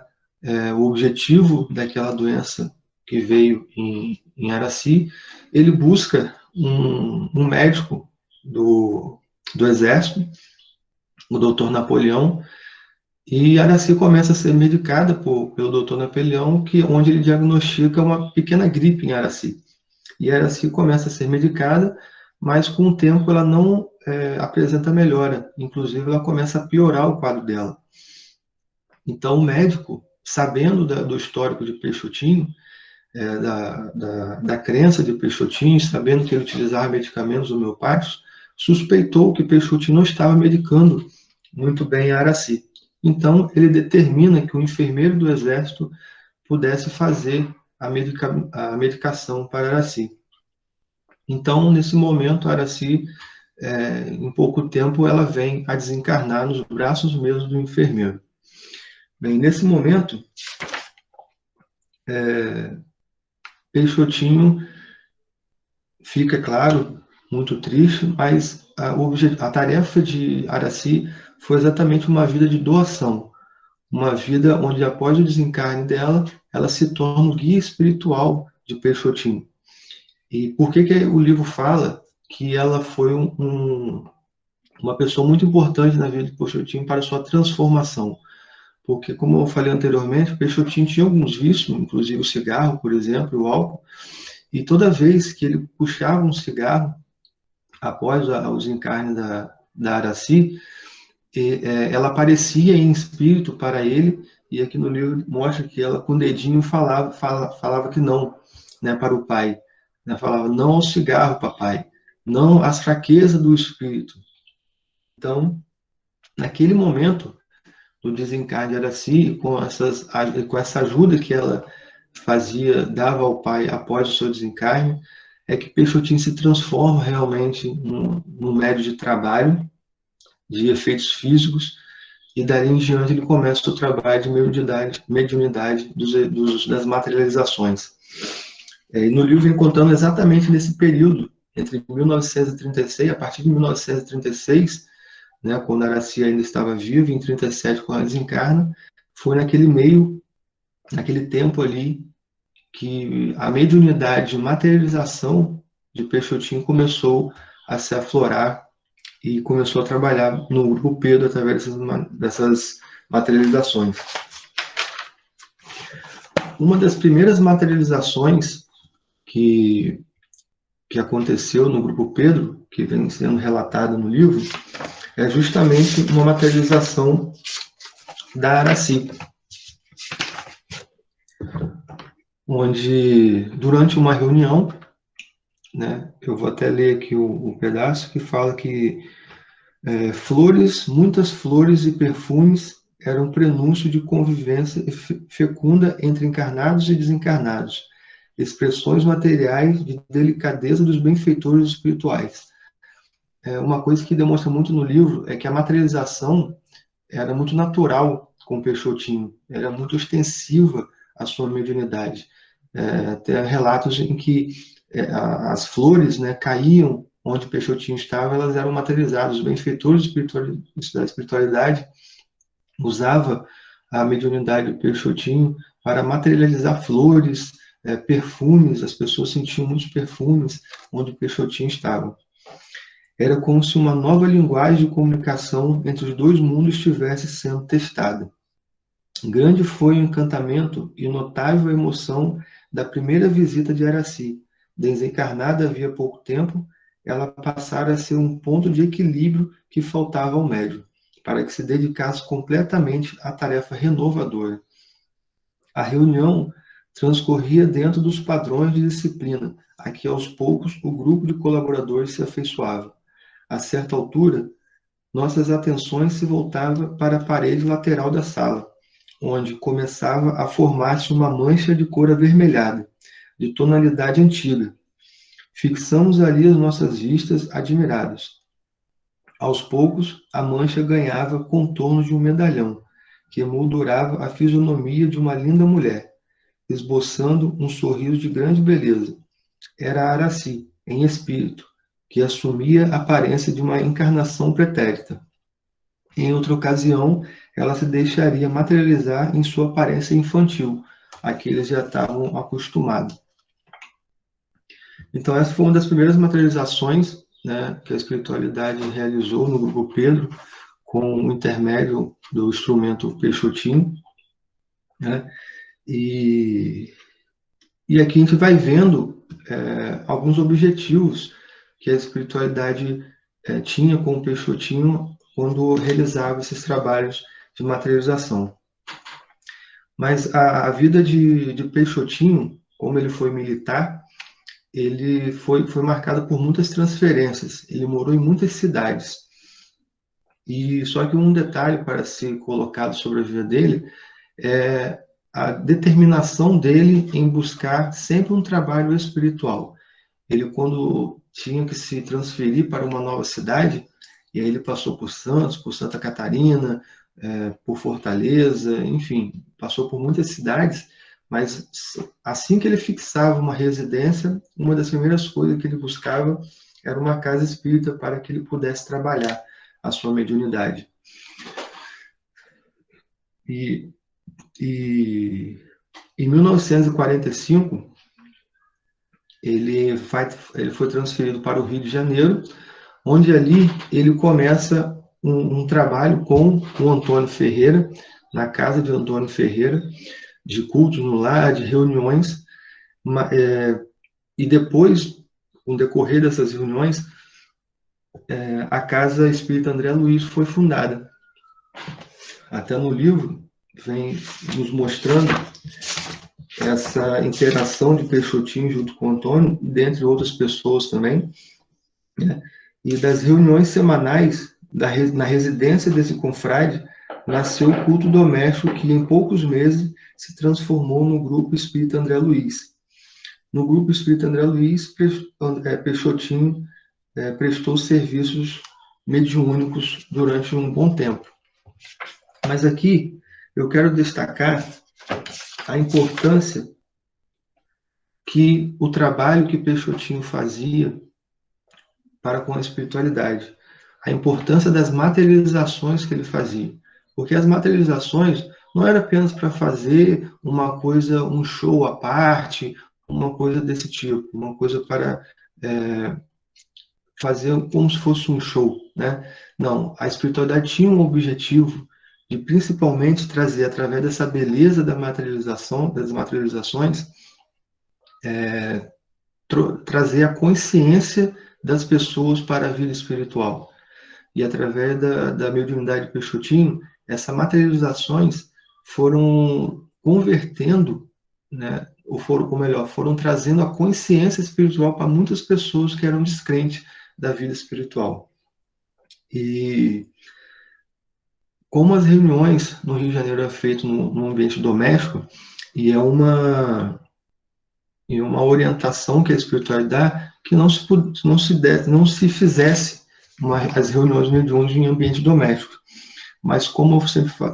S5: o objetivo daquela doença que veio em Araci, ele busca um médico do exército, o doutor Napoleão, e Araci começa a ser medicada pelo doutor Napoleão, onde ele diagnostica uma pequena gripe em Araci. E Araci começa a ser medicada, mas com o tempo ela não apresenta melhora. Inclusive, ela começa a piorar o quadro dela. Então, o médico, sabendo do histórico de Peixotinho, da crença de Peixotinho, sabendo que ele utilizava medicamentos homeopáticos, suspeitou que Peixotinho não estava medicando muito bem a Araci. Então, ele determina que o enfermeiro do exército pudesse fazer a medicação para Araci. Então, nesse momento, a Araci, em pouco tempo, ela vem a desencarnar nos braços mesmo do enfermeiro. Bem, nesse momento, Peixotinho fica, claro, muito triste, mas a tarefa de Araci foi exatamente uma vida de doação, uma vida onde, após o desencarne dela, ela se torna o guia espiritual de Peixotinho. E por que o livro fala que ela foi uma pessoa muito importante na vida de Peixotinho para sua transformação? Porque, como eu falei anteriormente, Peixotinho tinha alguns vícios, inclusive o cigarro, por exemplo, e o álcool, e toda vez que ele puxava um cigarro, após o desencarne da Araci, ela aparecia em espírito para ele, e aqui no livro mostra que ela, com o dedinho, falava que não, né, para o pai. Né, falava, não ao cigarro, papai, não às fraquezas do espírito. Então, naquele momento do desencarne de Araci, com essa ajuda que ela dava ao pai após o seu desencarne, é que Peixotinho se transforma realmente num médio de trabalho, de efeitos físicos, e dali em diante ele começa o trabalho de mediunidade das materializações. E no livro vem contando exatamente nesse período, entre 1936, a partir de 1936, né, quando Araci ainda estava viva, em 37, quando ela desencarna, foi naquele tempo ali, que a mediunidade de materialização de Peixotinho começou a se aflorar e começou a trabalhar no Grupo Pedro através dessas materializações. Uma das primeiras materializações que aconteceu no Grupo Pedro, que vem sendo relatada no livro, é justamente uma materialização da Araci, onde, durante uma reunião, né, eu vou até ler aqui o pedaço que fala que muitas flores e perfumes eram prenúncio de convivência fecunda entre encarnados e desencarnados, expressões materiais de delicadeza dos benfeitores espirituais. Uma coisa que demonstra muito no livro é que a materialização era muito natural com Peixotinho, era muito ostensiva a sua mediunidade. Até relatos em que as flores, né, caíam onde Peixotinho estava, elas eram materializadas. Os benfeitores da espiritualidade usava a mediunidade do Peixotinho para materializar flores, perfumes. As pessoas sentiam muitos perfumes onde Peixotinho estava. Era como se uma nova linguagem de comunicação entre os dois mundos estivesse sendo testada. Grande foi o encantamento e notável a emoção da primeira visita de Araci. Desencarnada havia pouco tempo, ela passara a ser um ponto de equilíbrio que faltava ao médium, para que se dedicasse completamente à tarefa renovadora. A reunião transcorria dentro dos padrões de disciplina, a que aos poucos o grupo de colaboradores se afeiçoava. A certa altura, nossas atenções se voltavam para a parede lateral da sala, onde começava a formar-se uma mancha de cor avermelhada, de tonalidade antiga. Fixamos ali as nossas vistas admirados. Aos poucos, a mancha ganhava contornos de um medalhão, que emoldurava a fisionomia de uma linda mulher, esboçando um sorriso de grande beleza. Era Araci, em espírito, que assumia a aparência de uma encarnação pretérita. Em outra ocasião, ela se deixaria materializar em sua aparência infantil, a que eles já estavam acostumados. Então, essa foi uma das primeiras materializações, né, que a espiritualidade realizou no Grupo Pedro, com o intermédio do instrumento Peixotinho, né? E aqui a gente vai vendo alguns objetivos que a espiritualidade tinha com o Peixotinho quando realizava esses trabalhos de materialização. Mas a vida de Peixotinho, como ele foi militar, ele foi marcado por muitas transferências. Ele morou em muitas cidades. E só que um detalhe para ser colocado sobre a vida dele é a determinação dele em buscar sempre um trabalho espiritual. Ele, quando tinha que se transferir para uma nova cidade, e aí ele passou por Santos, por Santa Catarina, por Fortaleza, enfim, passou por muitas cidades, mas assim que ele fixava uma residência, uma das primeiras coisas que ele buscava era uma casa espírita para que ele pudesse trabalhar a sua mediunidade. E em 1945, ele foi transferido para o Rio de Janeiro, onde ali ele começa um trabalho com o Antônio Ferreira, na casa de Antônio Ferreira, de cultos no lar, de reuniões, e depois, com o decorrer dessas reuniões, a Casa Espírita André Luiz foi fundada. Até no livro vem nos mostrando essa interação de Peixotinho junto com o Antônio, dentre outras pessoas também, né? E das reuniões semanais na residência desse confrade nasceu o culto doméstico que em poucos meses se transformou no Grupo Espírita André Luiz. No Grupo Espírita André Luiz, Peixotinho prestou serviços mediúnicos durante um bom tempo. Mas aqui eu quero destacar a importância que o trabalho que Peixotinho fazia para com a espiritualidade, a importância das materializações que ele fazia, porque as materializações não era apenas para fazer uma coisa, um show à parte, uma coisa desse tipo, uma coisa para fazer como se fosse um show, né? Não, a espiritualidade tinha um objetivo de principalmente trazer, através dessa beleza da materialização, das materializações, trazer a consciência das pessoas para a vida espiritual. E através da mediunidade de Peixotinho, essas materializações foram convertendo, né, foram trazendo a consciência espiritual para muitas pessoas que eram descrentes da vida espiritual. E como as reuniões no Rio de Janeiro eram feitas no ambiente doméstico, e é uma orientação que a espiritualidade dá, que não se fizesse as reuniões mediúnicas em ambiente doméstico. Mas como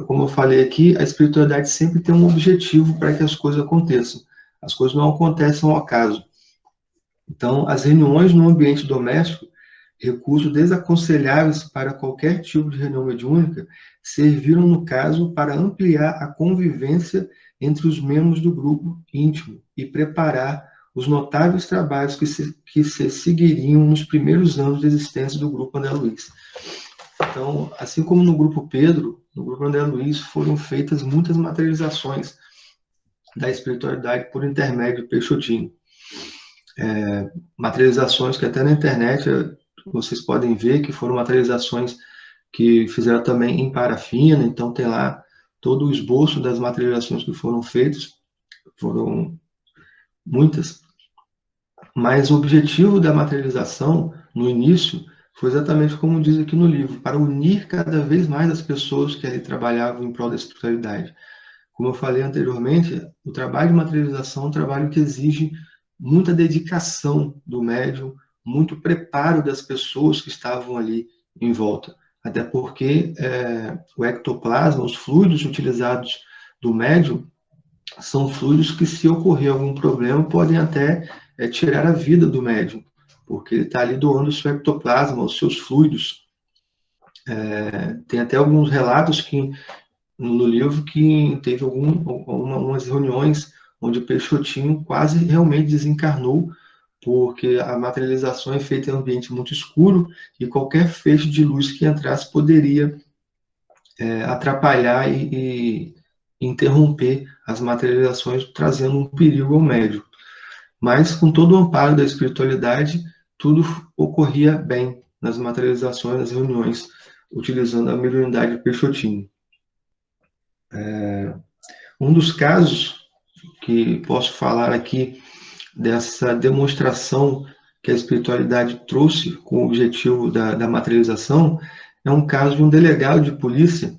S5: eu falei aqui, a espiritualidade sempre tem um objetivo para que as coisas aconteçam. As coisas não acontecem ao acaso. Então, as reuniões no ambiente doméstico, recursos desaconselháveis para qualquer tipo de reunião mediúnica, serviram, no caso, para ampliar a convivência entre os membros do grupo íntimo e preparar os notáveis trabalhos que se seguiriam nos primeiros anos de existência do Grupo André Luiz. Então, assim como no Grupo Pedro, no Grupo André Luiz foram feitas muitas materializações da espiritualidade por intermédio de Peixotinho. Materializações que até na internet vocês podem ver que foram materializações que fizeram também em parafina, então tem lá todo o esboço das materializações que foram feitas, foram muitas, mas o objetivo da materialização, no início, foi exatamente como diz aqui no livro, para unir cada vez mais as pessoas que ali trabalhavam em prol da espiritualidade. Como eu falei anteriormente, o trabalho de materialização é um trabalho que exige muita dedicação do médium, muito preparo das pessoas que estavam ali em volta. Até porque o ectoplasma, os fluidos utilizados do médium, são fluidos que, se ocorrer algum problema, podem até tirar a vida do médium, porque ele está ali doando o seu ectoplasma, os seus fluidos. Tem até alguns relatos que no livro que teve algumas reuniões onde o Peixotinho quase realmente desencarnou, porque a materialização é feita em um ambiente muito escuro e qualquer feixe de luz que entrasse poderia atrapalhar e interromper as materializações, trazendo um perigo ao médium. Mas, com todo o amparo da espiritualidade, tudo ocorria bem nas materializações, nas reuniões, utilizando a mediunidade de Peixotinho. Um dos casos que posso falar aqui dessa demonstração que a espiritualidade trouxe com o objetivo da materialização é um caso de um delegado de polícia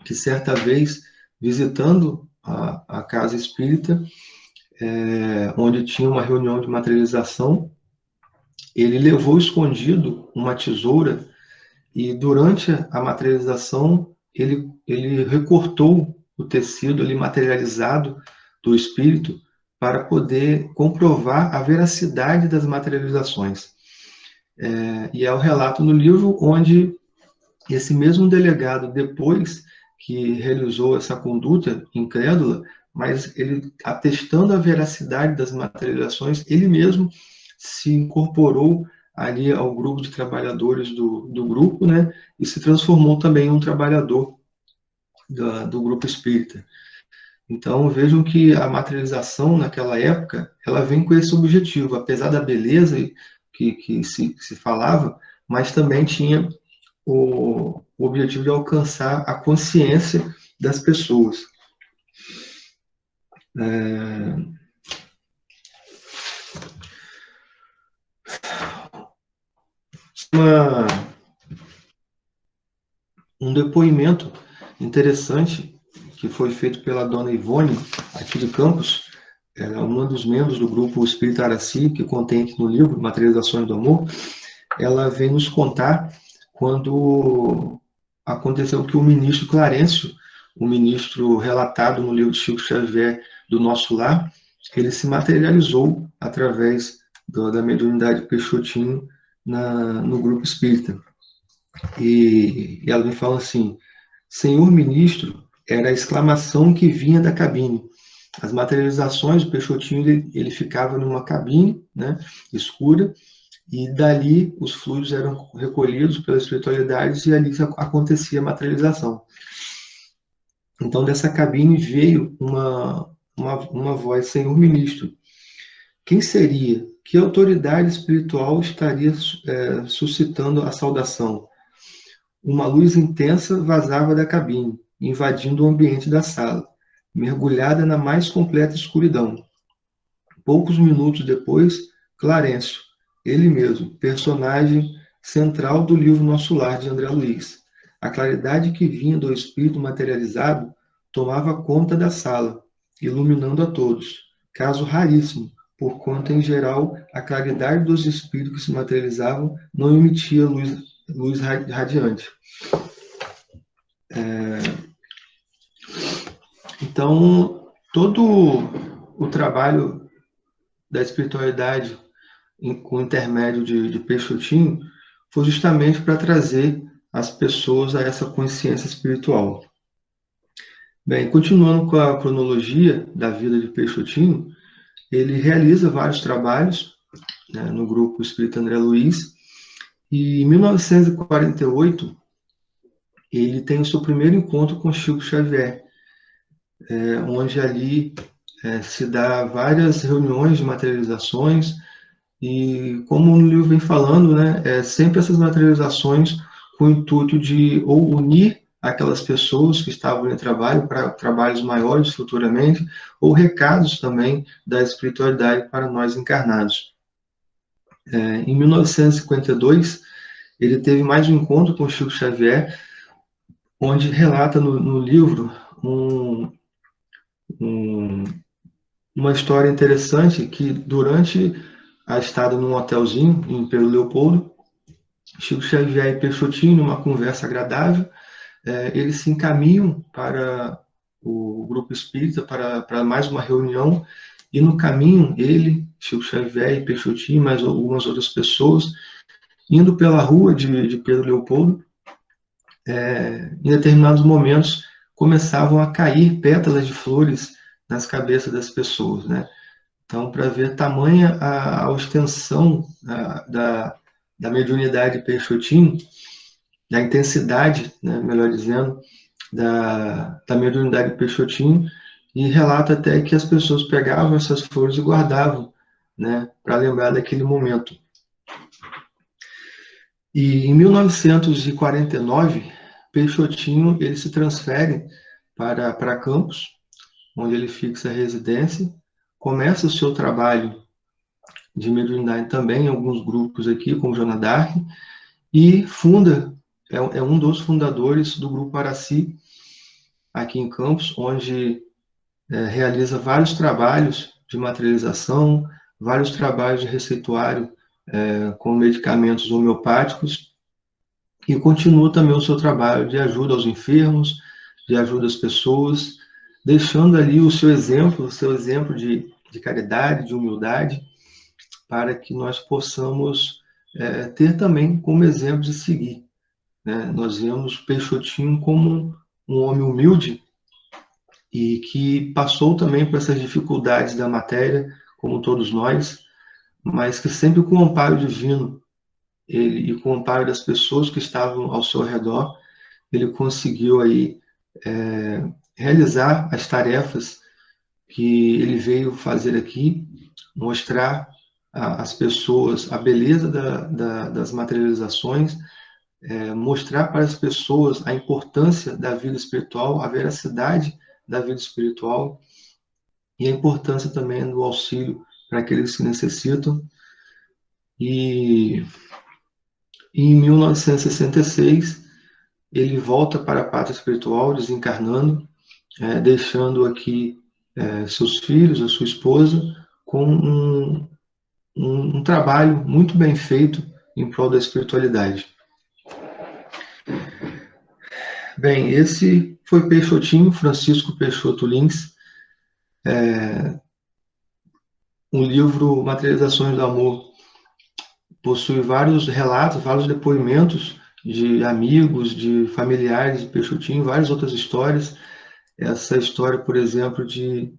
S5: que, certa vez, visitando a casa espírita, onde tinha uma reunião de materialização, ele levou escondido uma tesoura e, durante a materialização, ele recortou o tecido ali materializado do espírito para poder comprovar a veracidade das materializações. E é o relato no livro onde esse mesmo delegado, depois que realizou essa conduta incrédula, mas ele, atestando a veracidade das materializações, ele mesmo se incorporou ali ao grupo de trabalhadores do grupo, né, e se transformou também em um trabalhador do grupo espírita. Então, vejam que a materialização, naquela época, ela vem com esse objetivo, apesar da beleza que se falava, mas também tinha o objetivo de alcançar a consciência das pessoas. Um depoimento interessante que foi feito pela dona Ivone, aqui de Campos, ela é uma dos membros do grupo Espírita Araci, que contém aqui no livro Materializações do Amor. Ela vem nos contar quando aconteceu que o ministro Clarencio, o ministro relatado no livro de Chico Xavier, do Nosso Lar, ele se materializou através da mediunidade Peixotinho no grupo espírita. E ela me fala assim: Senhor ministro, era a exclamação que vinha da cabine. As materializações do Peixotinho, ele ficava numa cabine, né, escura, e dali os fluidos eram recolhidos pelas espiritualidades e ali acontecia a materialização. Então, dessa cabine veio uma voz: Senhor ministro, quem seria? Que autoridade espiritual estaria suscitando a saudação? Uma luz intensa vazava da cabine, invadindo o ambiente da sala, mergulhada na mais completa escuridão. Poucos minutos depois, Clarencio, ele mesmo, personagem central do livro Nosso Lar, de André Luiz. A claridade que vinha do espírito materializado tomava conta da sala, iluminando a todos. Caso raríssimo, porquanto, em geral, a claridade dos espíritos que se materializavam não emitia luz radiante. Então, todo o trabalho da espiritualidade com o intermédio de Peixotinho foi justamente para trazer as pessoas a essa consciência espiritual. Bem, continuando com a cronologia da vida de Peixotinho, ele realiza vários trabalhos, né, no grupo Espírita André Luiz, e em 1948 ele tem o seu primeiro encontro com Chico Xavier, onde ali se dá várias reuniões de materializações, e como no livro vem falando, né, sempre essas materializações com o intuito de ou unir aquelas pessoas que estavam em trabalho para trabalhos maiores futuramente, ou recados também da espiritualidade para nós encarnados. Em 1952, ele teve mais um encontro com Chico Xavier, onde relata no livro uma história interessante que durante a estada num hotelzinho em Pedro Leopoldo, Chico Xavier e Peixotinho, numa conversa agradável, eles se encaminham para o grupo espírita para mais uma reunião, e no caminho ele, Chico Xavier e Peixotinho, mais algumas outras pessoas, indo pela rua de Pedro Leopoldo, em determinados momentos começavam a cair pétalas de flores nas cabeças das pessoas, né? Então, para ver tamanha a extensão da mediunidade de Peixotinho, da intensidade, né, melhor dizendo, da mediunidade de Peixotinho, e relata até que as pessoas pegavam essas flores e guardavam, né, para lembrar daquele momento. E em 1949, Peixotinho ele se transfere para Campos, onde ele fixa a residência, começa o seu trabalho de mediunidade também em alguns grupos aqui, como Joana d'Arc, e funda, é um dos fundadores do Grupo Araci, aqui em Campos, onde realiza vários trabalhos de materialização, vários trabalhos de receituário com medicamentos homeopáticos, e continua também o seu trabalho de ajuda aos enfermos, de ajuda às pessoas, deixando ali o seu exemplo de caridade, de humildade, para que nós possamos ter também como exemplo de seguir, né? Nós vemos Peixotinho como um homem humilde e que passou também por essas dificuldades da matéria, como todos nós, mas que sempre com o amparo divino e com o amparo das pessoas que estavam ao seu redor, ele conseguiu aí realizar as tarefas que ele veio fazer aqui, mostrar às pessoas a beleza das materializações, mostrar para as pessoas a importância da vida espiritual, a veracidade da vida espiritual e a importância também do auxílio para aqueles que necessitam. E em 1966, ele volta para a pátria espiritual, desencarnando, deixando aqui seus filhos, a sua esposa, com um trabalho muito bem feito em prol da espiritualidade. Bem, esse foi Peixotinho, Francisco Peixoto Lins. O livro Materializações do Amor possui vários relatos, vários depoimentos de amigos, de familiares de Peixotinho, várias outras histórias. Essa história, por exemplo, de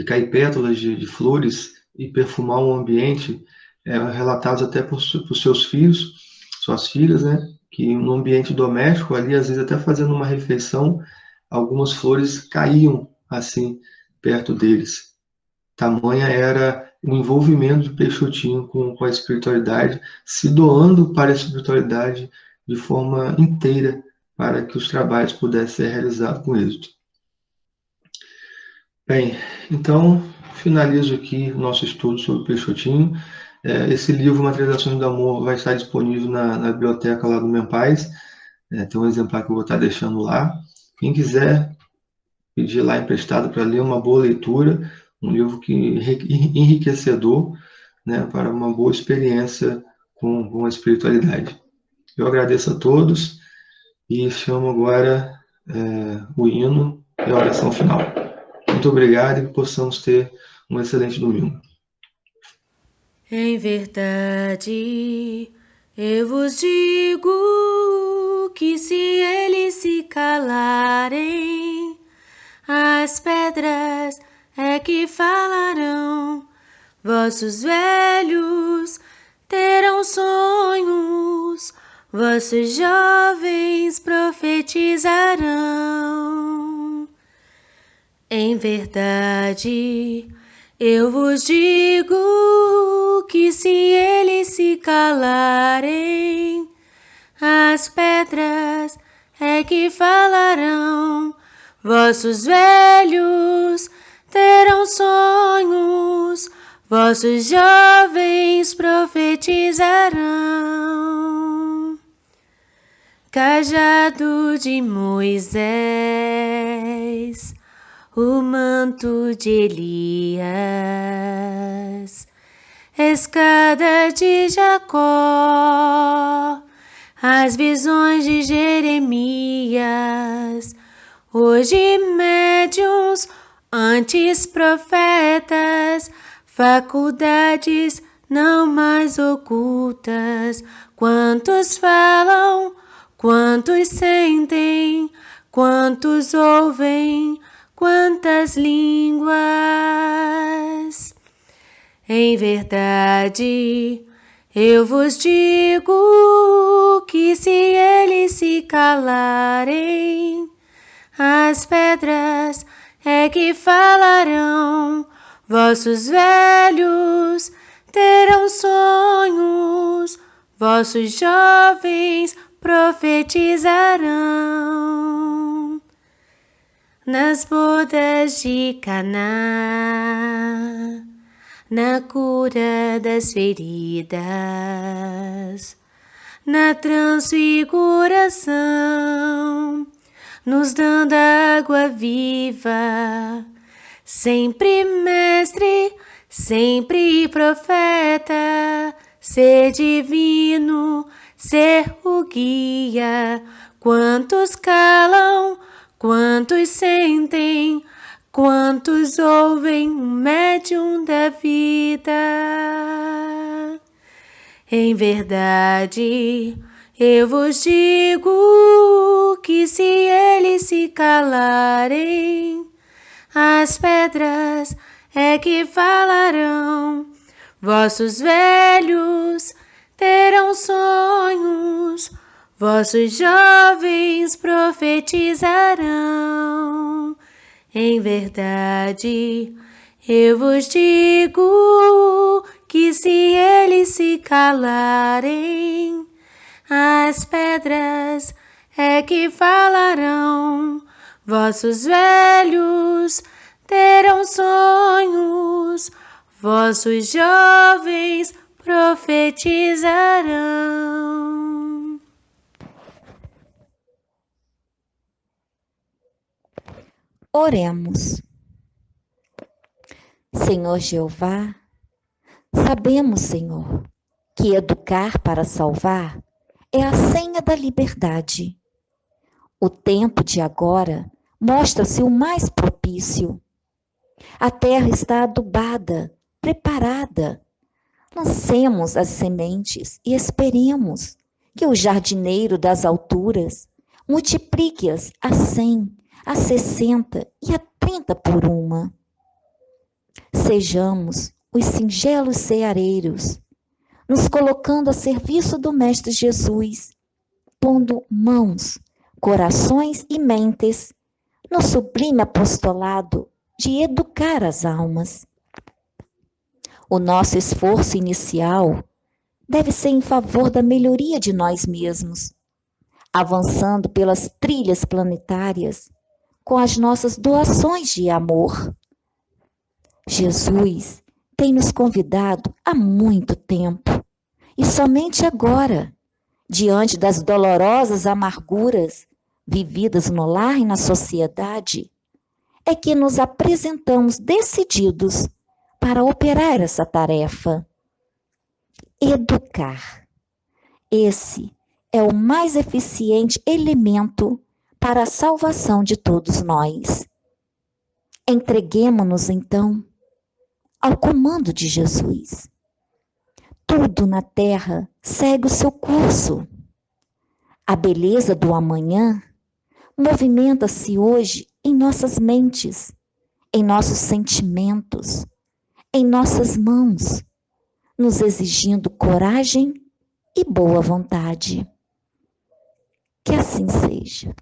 S5: cair pétalas de flores e perfumar um ambiente, relatados até por seus filhos, suas filhas, né? Que no ambiente doméstico, ali, às vezes até fazendo uma refeição, algumas flores caíam assim perto deles. Tamanha era o envolvimento de Peixotinho com a espiritualidade, se doando para a espiritualidade de forma inteira, para que os trabalhos pudessem ser realizados com êxito. Bem, então, finalizo aqui o nosso estudo sobre Peixotinho. Esse livro, Materializações do Amor, vai estar disponível na biblioteca lá do Mempaz. Tem um exemplar que eu vou estar deixando lá. Quem quiser pedir lá emprestado para ler, uma boa leitura, um livro enriquecedor, né, para uma boa experiência com a espiritualidade. Eu agradeço a todos e chamo agora o hino e a oração final. Muito obrigado e que possamos ter um excelente domingo.
S1: Em verdade, eu vos digo que se eles se calarem, as pedras é que falarão. Vossos velhos terão sonhos, vossos jovens profetizarão. Em verdade, eu vos digo que se eles se calarem, as pedras é que falarão. Vossos velhos terão sonhos, vossos jovens profetizarão. cajado de Moisés, o manto de Elias, escada de Jacó, as visões de Jeremias, hoje médiuns, antes profetas, faculdades não mais ocultas. Quantos falam, quantos sentem, quantos ouvem, quantas línguas. Em verdade, eu vos digo que se eles se calarem, as pedras é que falarão. Vossos velhos terão sonhos, vossos jovens profetizarão. Nas bodas de Caná, na cura das feridas, na transfiguração, nos dando água viva, sempre mestre, sempre profeta, ser divino, ser o guia. Quantos calam, quantos sentem, quantos ouvem o médium da vida. Em verdade, eu vos digo que se eles se calarem, as pedras é que falarão. Vossos velhos terão sonhos, vossos jovens profetizarão. Em verdade, eu vos digo que se eles se calarem, as pedras é que falarão. Vossos velhos terão sonhos, vossos jovens profetizarão.
S2: Oremos. Senhor Jeová, sabemos, Senhor, que educar para salvar é a senha da liberdade. O tempo de agora mostra-se o mais propício. A terra está adubada, preparada. Lancemos as sementes e esperemos que o jardineiro das alturas multiplique-as a 100, a 60 e a 30 por uma. Sejamos os singelos ceareiros, nos colocando a serviço do Mestre Jesus, pondo mãos, corações e mentes no sublime apostolado de educar as almas. O nosso esforço inicial deve ser em favor da melhoria de nós mesmos, avançando pelas trilhas planetárias com as nossas doações de amor. Jesus tem nos convidado há muito tempo e somente agora, diante das dolorosas amarguras vividas no lar e na sociedade, é que nos apresentamos decididos para operar essa tarefa. Educar. Esse é o mais eficiente elemento para a salvação de todos nós. Entreguemo-nos, então, ao comando de Jesus. Tudo na terra segue o seu curso. A beleza do amanhã movimenta-se hoje em nossas mentes, em nossos sentimentos, em nossas mãos, nos exigindo coragem e boa vontade. Que assim seja.